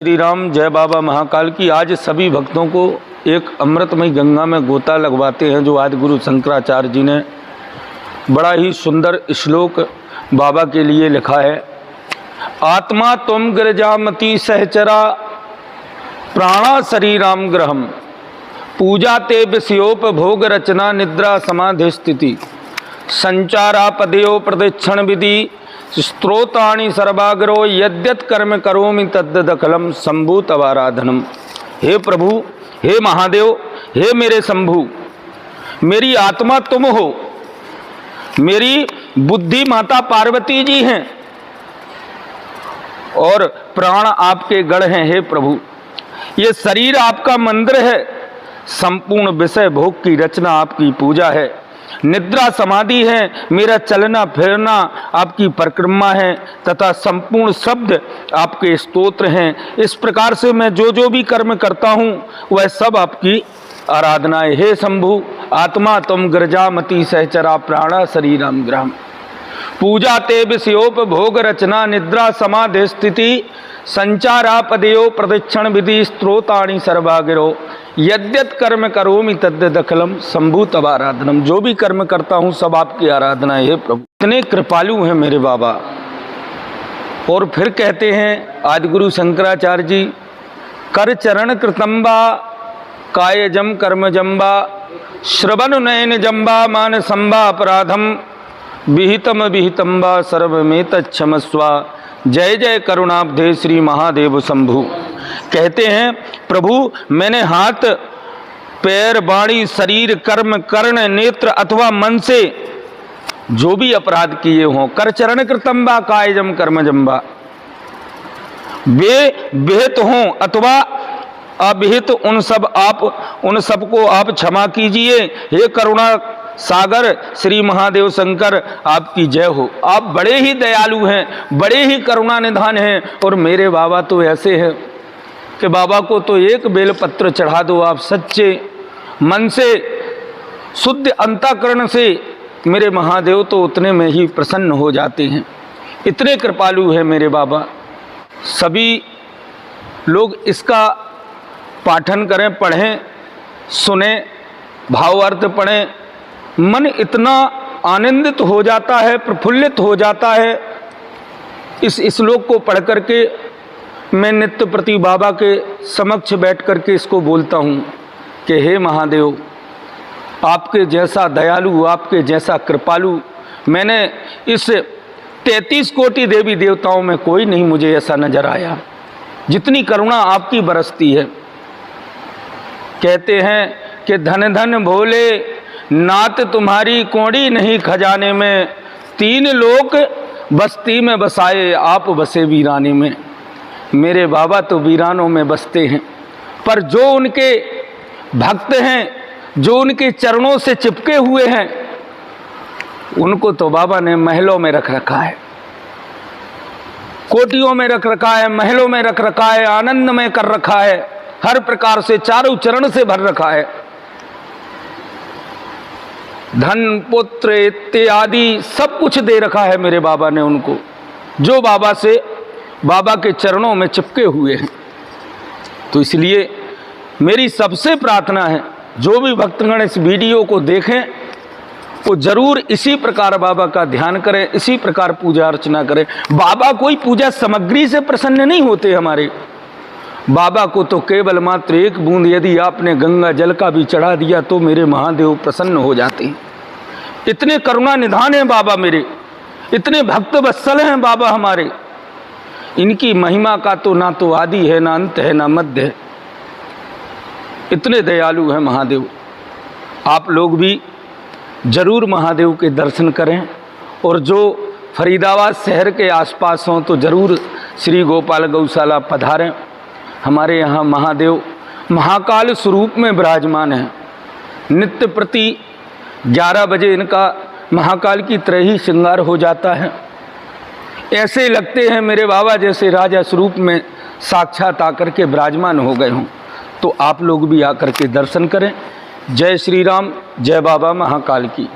श्री राम, जय बाबा महाकाल की। आज सभी भक्तों को एक अमृतमयी गंगा में गोता लगवाते हैं, जो आदि गुरु शंकराचार्य जी ने बड़ा ही सुंदर श्लोक बाबा के लिए लिखा है। आत्मा त्वं गिरजामति सहचरा प्राणा शरीराम ग्रहम पूजा ते विषयोपभोग रचना निद्रा समाधि स्थिति संचारा पदयो प्रदक्षिण विधि स्त्रोतानि सर्वाग्रो यद्यत कर्म करोमि तद्दखलम शंभु तवाराधनम। हे प्रभु, हे महादेव, हे मेरे शंभु, मेरी आत्मा तुम हो, मेरी बुद्धि माता पार्वती जी हैं और प्राण आपके गढ़ हैं। हे प्रभु, ये शरीर आपका मंदिर है, संपूर्ण विषय भोग की रचना आपकी पूजा है, निद्रा समाधि है, मेरा चलना फिरना आपकी परिक्रमा है तथा संपूर्ण शब्द आपके स्तोत्र हैं। इस प्रकार से मैं जो भी कर्म करता हूँ वह सब आपकी आराधना है। हे शंभु, आत्मा तुम गिरजामति सहचरा प्राणा शरीरम ग्रहम पूजा ते विषयोपभोग रचना निद्रा समाधि स्थिति संचारा पदयो प्रदक्षिण विधि स्त्रोतानि सर्वागिरो यद्यत कर्म करोमि तद्दखलम शंभु तवाराधनम। जो भी कर्म करता हूँ सब आपकी आराधना है। प्रभु, इतने कृपालु हैं मेरे बाबा। और फिर कहते हैं आदिगुरु शंकराचार्य जी, कर चरण कृतंबा कायजम कर्म जम्बा श्रवण नयन जम्बा मान संबा अपराधम विहितम विहितंबा सर्वमेत क्षमस्वा जय जय करुणाब्धे श्री महादेव शंभु। कहते हैं प्रभु, मैंने हाथ पैर वाणी शरीर कर्म कर्ण नेत्र अथवा मन से जो भी अपराध किए हों, कर चरण कृतंबा कायजम कर्म जम्बा, वे विहित हों अथवा अविहित, उन सबको आप क्षमा कीजिए। हे करुणा सागर श्री महादेव शंकर, आपकी जय हो। आप बड़े ही दयालु हैं, बड़े ही करुणा निधान हैं। और मेरे बाबा तो ऐसे हैं कि बाबा को तो एक बेलपत्र चढ़ा दो, आप सच्चे मन से शुद्ध अंतःकरण से मेरे महादेव तो उतने में ही प्रसन्न हो जाते हैं। इतने कृपालु हैं मेरे बाबा। सभी लोग इसका पाठन करें, पढ़ें, सुने, भावार्थ पढ़ें, मन इतना आनंदित हो जाता है, प्रफुल्लित हो जाता है। इस श्लोक को पढ़ करके मैं नित्य प्रति बाबा के समक्ष बैठ करके इसको बोलता हूँ कि हे महादेव, आपके जैसा दयालु, आपके जैसा कृपालु मैंने इस 33 कोटि देवी देवताओं में कोई नहीं मुझे ऐसा नजर आया जितनी करुणा आपकी बरसती है। कहते हैं कि धन धन भोले नात तुम्हारी कौड़ी नहीं खजाने में, तीन लोक बस्ती में बसाए आप बसे वीराने में। मेरे बाबा तो वीरानों में बसते हैं, पर जो उनके भक्त हैं, जो उनके चरणों से चिपके हुए हैं, उनको तो बाबा ने महलों में रख रखा है, कोठियों में रख रखा है, महलों में रख रखा है, आनंद में कर रखा है, हर प्रकार से चारों चरण से भर रखा है। धन पुत्र इत्यादि सब कुछ दे रखा है मेरे बाबा ने उनको, जो बाबा के चरणों में चिपके हुए हैं। तो इसलिए मेरी सबसे प्रार्थना है, जो भी भक्तगण इस वीडियो को देखें वो जरूर इसी प्रकार बाबा का ध्यान करें, इसी प्रकार पूजा अर्चना करें। बाबा कोई पूजा सामग्री से प्रसन्न नहीं होते हमारे। बाबा को तो केवल मात्र एक बूंद यदि आपने गंगा जल का भी चढ़ा दिया तो मेरे महादेव प्रसन्न हो जाते हैं। इतने करुणा निधान हैं बाबा मेरे, इतने भक्त वत्सल हैं बाबा हमारे। इनकी महिमा का तो ना तो आदि है, ना अंत है, ना मध्य है। इतने दयालु हैं महादेव। आप लोग भी जरूर महादेव के दर्शन करें, और जो फरीदाबाद शहर के आसपास हों तो जरूर श्री गोपाल गौशाला पधारें। हमारे यहाँ महादेव महाकाल स्वरूप में विराजमान है। नित्य प्रति 11 बजे इनका महाकाल की तरह ही श्रृंगार हो जाता है। ऐसे लगते हैं मेरे बाबा जैसे राजा स्वरूप में साक्षात आकर के विराजमान हो गए हों। तो आप लोग भी आकर के दर्शन करें। जय श्री राम, जय बाबा महाकाल की।